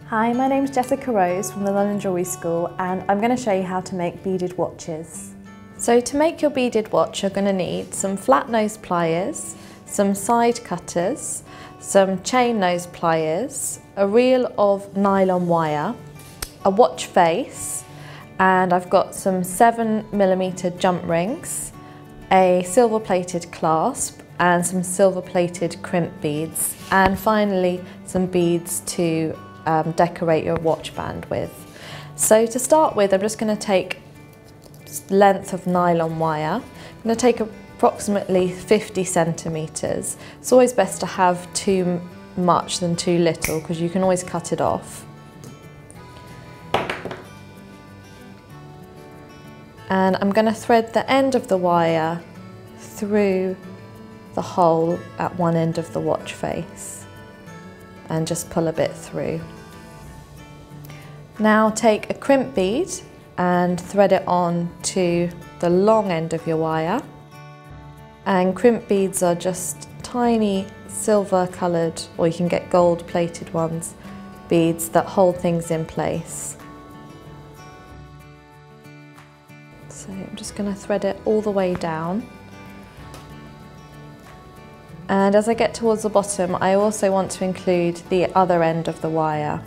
Hi, my name's Jessica Rose from the London Jewellery School, and I'm going to show you how to make beaded watches. So to make your beaded watch, you're going to need some flat nose pliers, some side cutters, some chain nose pliers, a reel of nylon wire, a watch face, and I've got some 7mm jump rings, a silver plated clasp, and some silver plated crimp beads, and finally some beads to decorate your watch band with. So to start with, I'm just going to take length of nylon wire. I'm going to take approximately 50 centimetres. It's always best to have too much than too little because you can always cut it off. And I'm going to thread the end of the wire through the hole at one end of the watch face and just pull a bit through. Now take a crimp bead and thread it on to the long end of your wire. And crimp beads are just tiny silver coloured, or you can get gold plated ones, beads that hold things in place. So I'm just going to thread it all the way down. And as I get towards the bottom, I also want to include the other end of the wire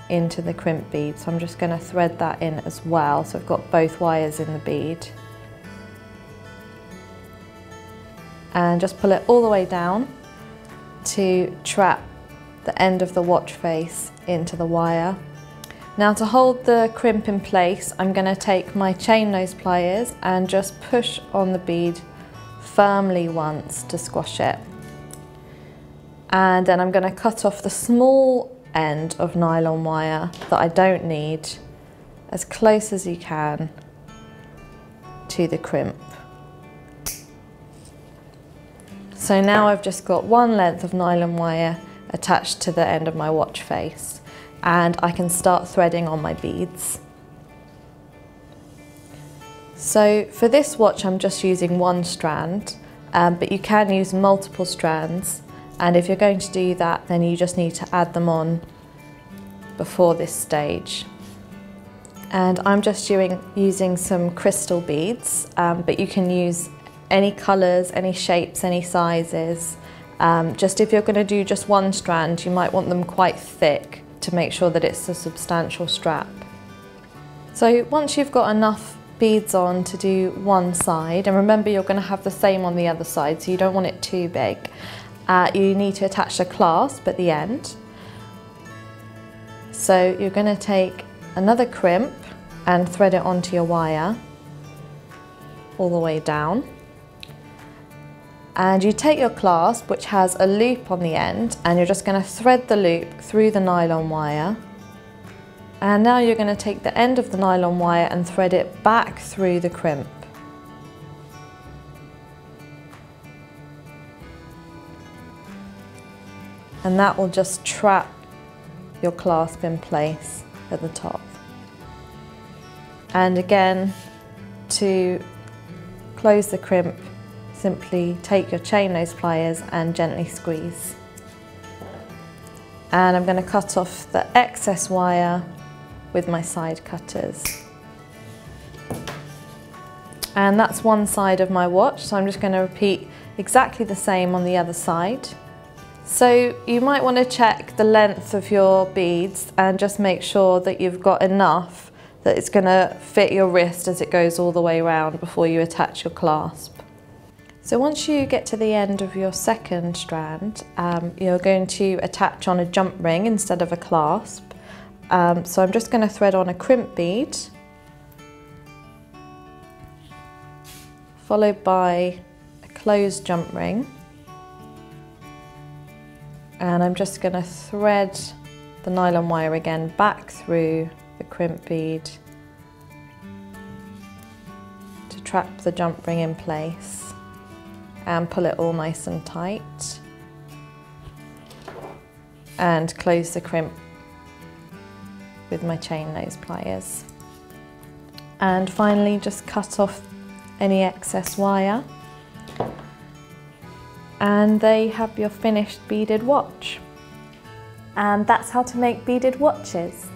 into the crimp bead. So I'm just going to thread that in as well. So I've got both wires in the bead. And just pull it all the way down to trap the end of the watch face into the wire. Now to hold the crimp in place, I'm going to take my chain nose pliers and just push on the bead firmly once to squash it. And then I'm going to cut off the small end of nylon wire that I don't need as close as you can to the crimp. So now I've just got one length of nylon wire attached to the end of my watch face, and I can start threading on my beads. So for this watch I'm just using one strand, but you can use multiple strands. And if you're going to do that, then you just need to add them on before this stage. And I'm just using some crystal beads, but you can use any colours, any shapes, any sizes. Just if you're going to do just one strand, you might want them quite thick to make sure that it's a substantial strap. So once you've got enough beads on to do one side, and remember you're going to have the same on the other side, so you don't want it too big. You need to attach a clasp at the end. So you're going to take another crimp and thread it onto your wire all the way down. And you take your clasp, which has a loop on the end, and you're just going to thread the loop through the nylon wire. And now you're going to take the end of the nylon wire and thread it back through the crimp. And that will just trap your clasp in place at the top. And again, to close the crimp, simply take your chain nose pliers and gently squeeze. And I'm going to cut off the excess wire with my side cutters. And that's one side of my watch, so I'm just going to repeat exactly the same on the other side. So you might want to check the length of your beads and just make sure that you've got enough that it's going to fit your wrist as it goes all the way around before you attach your clasp. So once you get to the end of your second strand, you're going to attach on a jump ring instead of a clasp. So I'm just going to thread on a crimp bead, followed by a closed jump ring. And I'm just going to thread the nylon wire again back through the crimp bead to trap the jump ring in place and pull it all nice and tight. And close the crimp with my chain nose pliers. And finally just cut off any excess wire. And there you have your finished beaded watch. And that's how to make beaded watches.